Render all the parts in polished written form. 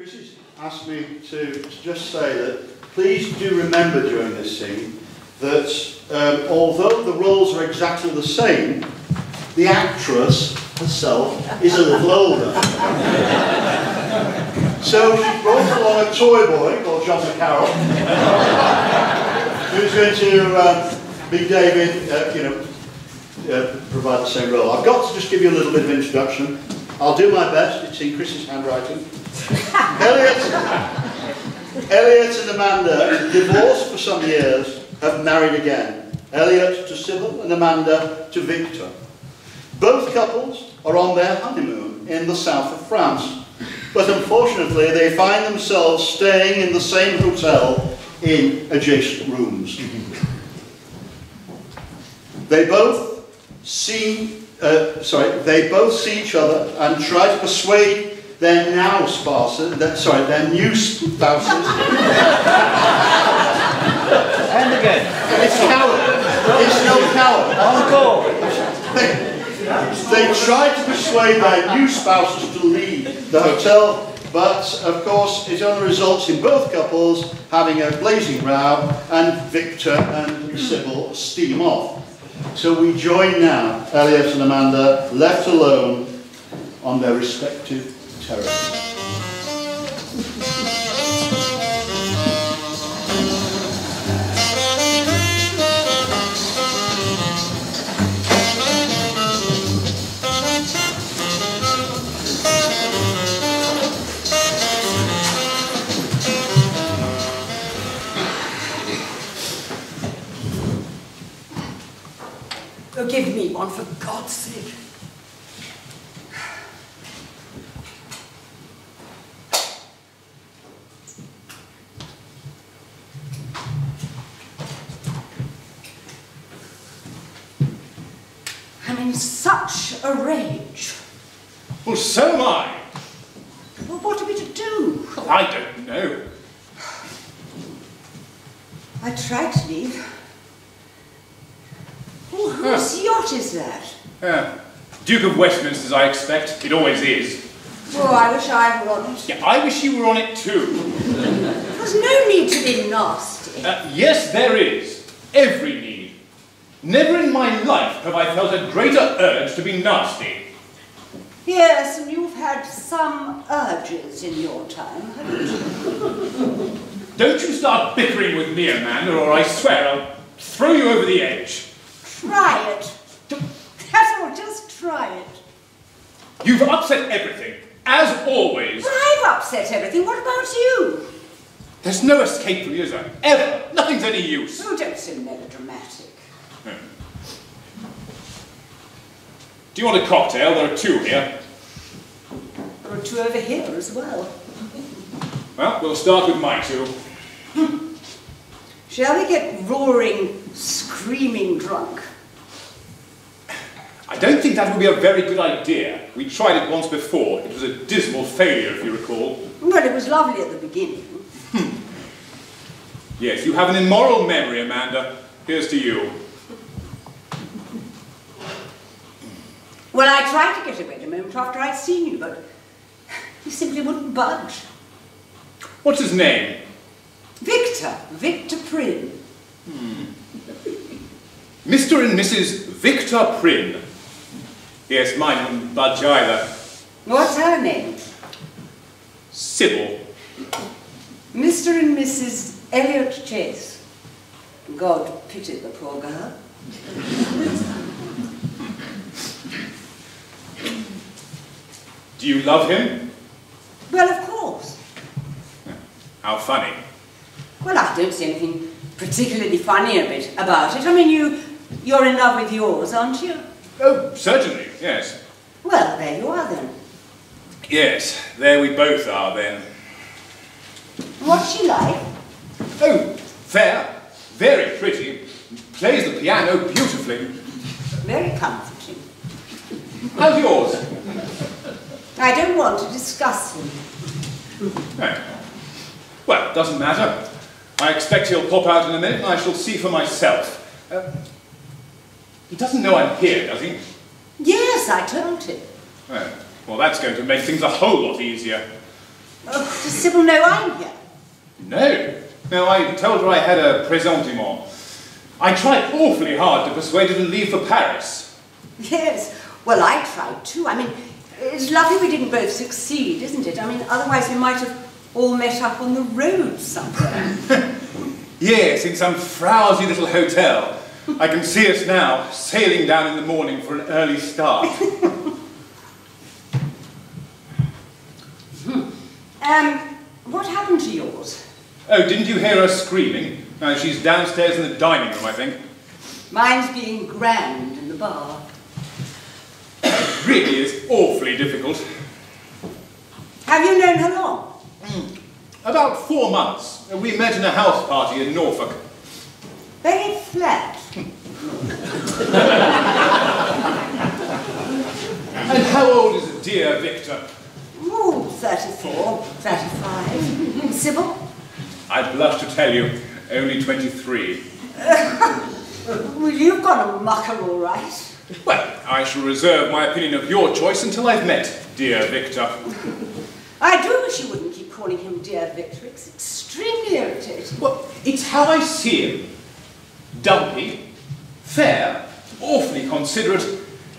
Chrissie's asked me to just say that please do remember during this scene that although the roles are exactly the same, the actress herself is a little older. So she brought along a toy boy called John McCarroll, who's going to be David, provide the same role. I've got to just give you a little bit of introduction. I'll do my best. It's in Chris's handwriting. Elliot and Amanda, divorced for some years, have married again. Elliot to Sebba and Amanda to Victor. Both couples are on their honeymoon in the south of France, but unfortunately they find themselves staying in the same hotel in adjacent rooms. They both see each other and try to persuade their new spouses. And again. It's coward. It's no coward. Encore. They try to persuade their new spouses to leave the hotel, but of course it only results in both couples having a blazing row and Victor and Sybil steam off. So we join now, Elliot and Amanda, left alone on their respective terraces. Oh, give me one, for God's sake. I'm in such a rage. Well, so am I. Well, what are we to do? Well, I don't know. I tried to leave. Oh, whose yacht is that? Duke of Westminster's, I expect. It always is. Oh, I wish I were on it. Yeah, I wish you were on it too. There's no need to be nasty. Yes, there is. Every need. Never in my life have I felt a greater urge to be nasty. Yes, and you've had some urges in your time, haven't you? Don't you start bickering with me, Amanda, or I swear I'll throw you over the edge. Try it. That's all, just try it. You've upset everything, as always. Well, I've upset everything. What about you? There's no escape from you, is there? Ever. Nothing's any use. Oh, don't so melodramatic. Do you want a cocktail? There are two here. There are two over here as well. Well, we'll start with my two. Shall we get roaring, screaming drunk? I don't think that would be a very good idea. We tried it once before. It was a dismal failure, if you recall. Well, it was lovely at the beginning. Yes, you have an immoral memory, Amanda. Here's to you. Well, I tried to get away a moment after I'd seen you, but you simply wouldn't budge. What's his name? Victor Prynne. Mr. and Mrs. Victor Prynne. Yes, mine wouldn't budge either. What's her name? Sybil. Mr. and Mrs. Elliot Chase. God pity the poor girl. Do you love him? Well, of course. How funny. Well, I don't see anything particularly funny about it. I mean, you're in love with yours, aren't you? Oh, certainly, yes. Well, there you are then. Yes, there we both are then. What's she like? Oh, fair, very pretty. Plays the piano beautifully. Very comforting. How's yours? I don't want to discuss him. No. Well, it doesn't matter. I expect he'll pop out in a minute and I shall see for myself. He doesn't know I'm here, does he? Yes, I told him. Well, that's going to make things a whole lot easier. Oh, does Sybil know I'm here? No. No, I told her I had a presentiment. I tried awfully hard to persuade her to leave for Paris. Yes. Well, I tried too. I mean, it's lucky we didn't both succeed, isn't it? I mean, otherwise we might have all met up on the road somewhere. Yes, in some frowsy little hotel. I can see us now, sailing down in the morning for an early start. What happened to yours? Oh, didn't you hear her screaming? She's downstairs in the dining room, I think. Mine's being grand in the bar. It really is awfully difficult. Have you known her long? About 4 months. We met in a house party in Norfolk. Very flat. And how old is dear Victor? Oh, 34, 35. Sybil? I blush to tell you, only 23. Well, you've got a mucker all right. Well, I shall reserve my opinion of your choice until I've met dear Victor. I do wish you wouldn't keep calling him dear Victor. It's extremely irritating. Well, it's how I see him. Dumpy, fair, awfully considerate,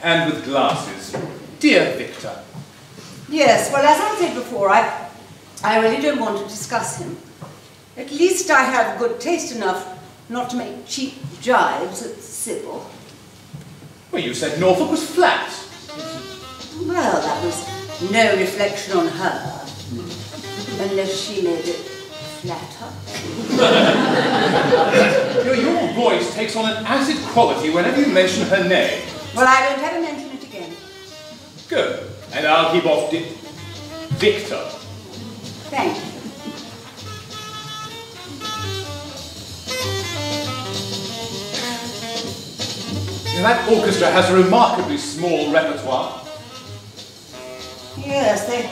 and with glasses. Dear Victor. Yes, well, as I said before, I really don't want to discuss him. At least I have good taste enough not to make cheap jibes at Sybil. Well, you said Norfolk was flat. Well, that was no reflection on her, unless she made it flatter. Your voice takes on an acid quality whenever you mention her name. Well, I won't ever mention it again. Good. And I'll keep off Victor. Thank you. That orchestra has a remarkably small repertoire. Yes, they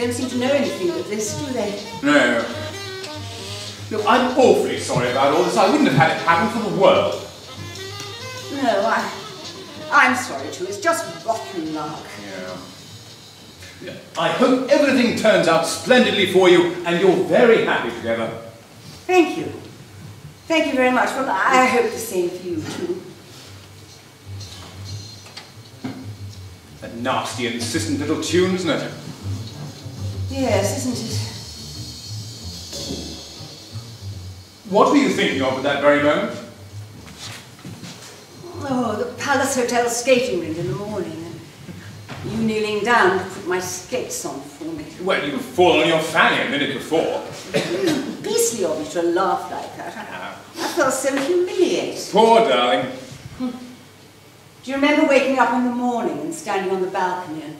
don't seem to know anything but this, do they? No. No, I'm awfully sorry about all this. I wouldn't have had it happen for the world. No, I'm sorry too. It's just rotten luck. Yeah. I hope everything turns out splendidly for you and you're very happy together. Thank you. Thank you very much. Well, I hope the same for you too. A nasty, insistent little tune, isn't it? Yes, isn't it? What were you thinking of at that very moment? Oh, the Palace Hotel skating rink in the morning, and you kneeling down to put my skates on for me. Well, you'd fallen on your fanny a minute before. Beastly of you to laugh like that. I felt so humiliated. Poor darling. Do you remember waking up in the morning and standing on the balcony and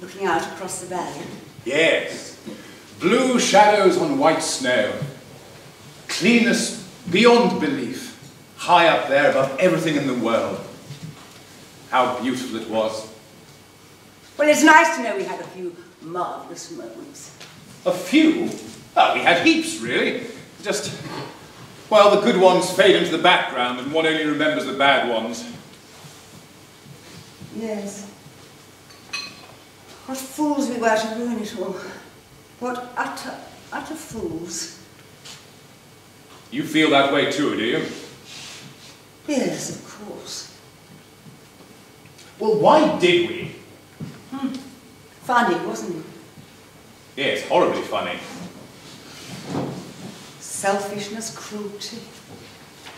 looking out across the valley? Yes. Blue shadows on white snow. Cleanness beyond belief. High up there above everything in the world. How beautiful it was. Well, it's nice to know we had a few marvellous moments. A few? Oh, we had heaps, really. Just, well, the good ones fade into the background and one only remembers the bad ones. Yes. What fools we were to ruin it all. What utter fools. You feel that way too, do you? Yes, of course. Well, why did we? Funny, wasn't it? Yes, horribly funny. Selfishness, cruelty,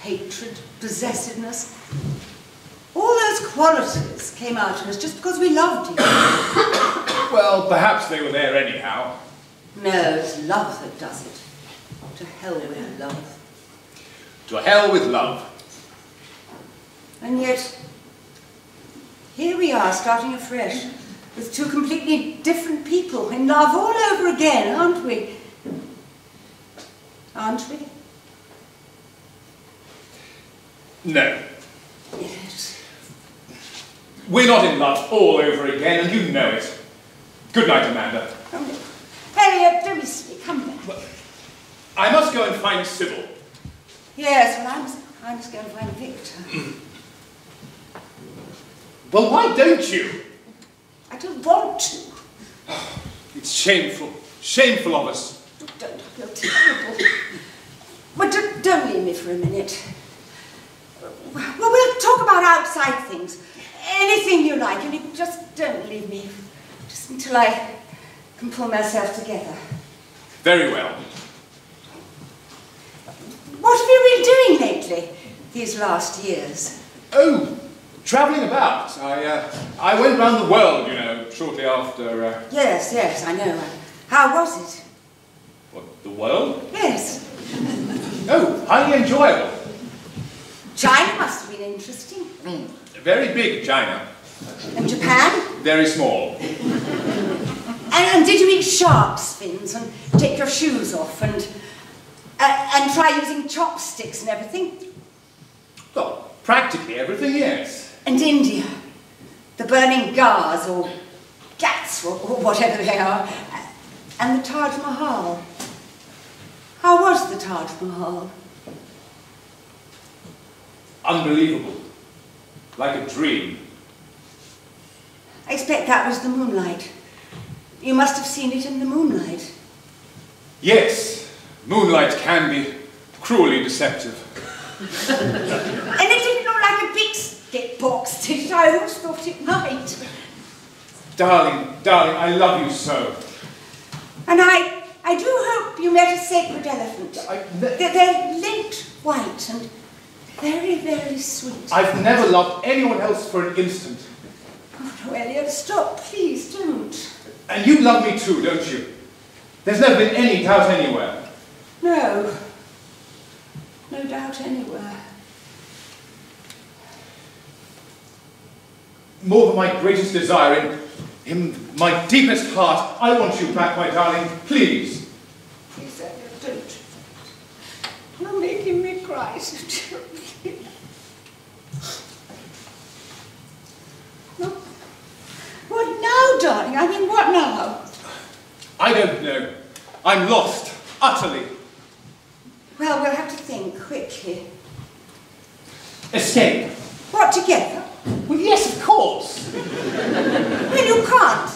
hatred, possessiveness. All those qualities came out in us just because we loved each other. Well, perhaps they were there anyhow. No, it's love that does it. To hell with love. To hell with love. And yet, here we are starting afresh with two completely different people in love all over again, aren't we? Aren't we? No. Yes. We're not in love all over again, and you know it. Good night, Amanda. Come here. Elliot, don't be silly. Come here. Well, I must go and find Sybil. Yes, well, I must go and find Victor. Well, why don't you? I don't want to. It's shameful. Shameful of us. Don't feel terrible. But don't leave me for a minute. Well, we'll talk about outside things. Anything you like, and you just don't leave me. Just until I can pull myself together. Very well. What have you been doing lately, these last years? Oh, travelling about. I went round the world, you know, shortly after... Yes, I know. How was it? What, the world? Yes. Oh, highly enjoyable. China must have been interesting. Very big, China. And Japan? Very small. And did you eat shark's fins and take your shoes off and try using chopsticks and everything? Well, practically everything, yes. And India? The burning Ghats or Ghats or whatever they are. And the Taj Mahal. How was the Taj Mahal? Unbelievable. Like a dream. I expect that was the moonlight. You must have seen it in the moonlight. Yes, moonlight can be cruelly deceptive. And it didn't look like a big stick box, did it? I always thought it might. Darling, I love you so. And I do hope you met a sacred elephant. They're lint white and very, very sweet. I've never loved anyone else for an instant. Oh, no, Elliot, stop, please, don't. And you love me too, don't you? There's never been any doubt anywhere. No. No doubt anywhere. More than my greatest desire, in my deepest heart, I want you back, my darling, please. Please, Elliot, don't. You're making me cry so terribly. What now, darling? I mean, what now? I don't know. I'm lost, utterly. Well, we'll have to think quickly. Escape. What, together? Well, yes, of course. Well, you can't.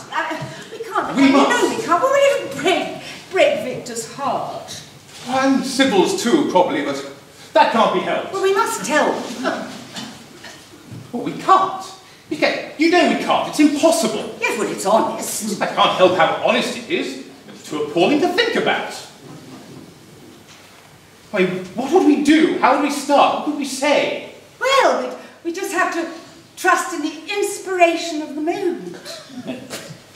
We can't. We must. No, we can't. Well, it'll break Victor's heart. And Sybil's too, probably, but that can't be helped. Well, we must tell them. Well, we can't. You know we can't. It's impossible. Yes, well, it's honest. I can't help how honest it is. It's too appalling to think about. I mean, what would we do? How would we start? What would we say? Well, we just have to trust in the inspiration of the moment.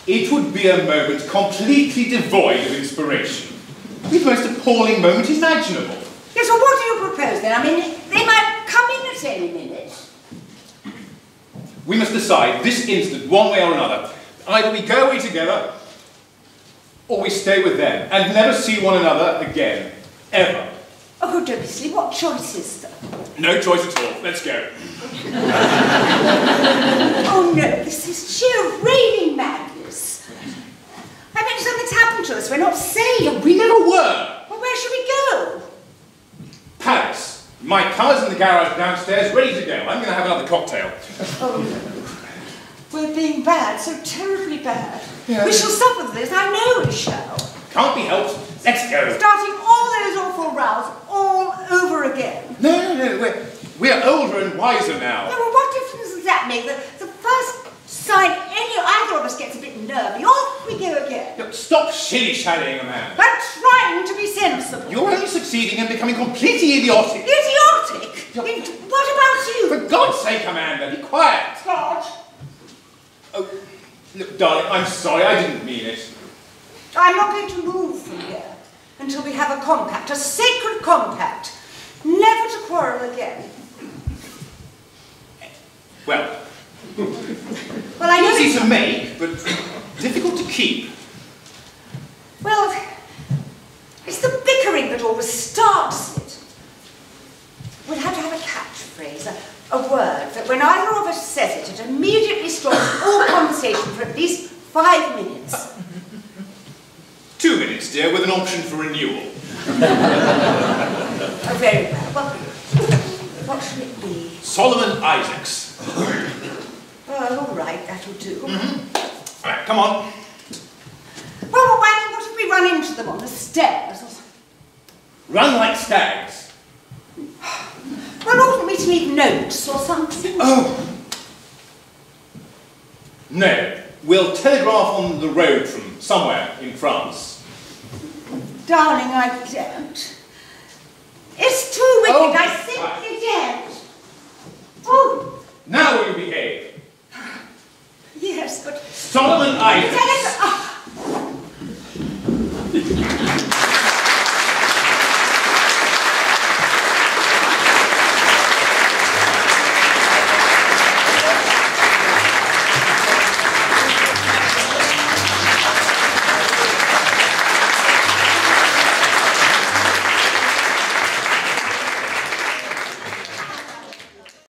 It would be a moment completely devoid of inspiration. It would be the most appalling moment imaginable. Yes, well, what do you propose then? I mean, they might come in at any minute. We must decide this instant, one way or another. Either we go away together, or we stay with them, and never see one another again. Ever. Oh, don't be silly. What choice is there? No choice at all. Let's go. Oh, no, this is sheer raving madness. I mean, something's happened to us. We're not safe. We never were. Well, where should we go? Paris. My car's in the garage downstairs, ready to go. I'm going to have another cocktail. Oh, no. We're being bad, so terribly bad. Yeah. We shall suffer this, I know we shall. Can't be helped. Let's go. Starting all those awful rows all over again. No. We're older and wiser now. Yeah, well, what difference does that make? The first sign either of us gets a bit nervy, off we go again. Look, stop shilly-shallying, Amanda. I'm trying to be sensible. You're only succeeding in becoming completely idiotic. Idiotic? What about you? For God's sake, Amanda, be quiet. God. Oh, look, darling, I'm sorry, I didn't mean it. I'm not going to move from here until we have a compact, a sacred compact, never to quarrel again. Well, I know easy to make, but difficult to keep. Well, it's the bickering that always starts it. We'll have to have a catchphrase, a word that when either of us says it, it immediately stops all conversation for at least 5 minutes. 2 minutes, dear, with an option for renewal. Oh, very well. Well, what should it be? Solomon Isaacs. Well, all right, that'll do. All right, come on. Well, what if we run run into them on the stairs or something. Run like stags. Well, oughtn't we to leave notes or something? Oh! No, we'll telegraph on the road from somewhere in France. Darling, I don't. It's too wicked, Oh, I simply don't. Oh! Now will you behave? Yes, but... Solomon Island.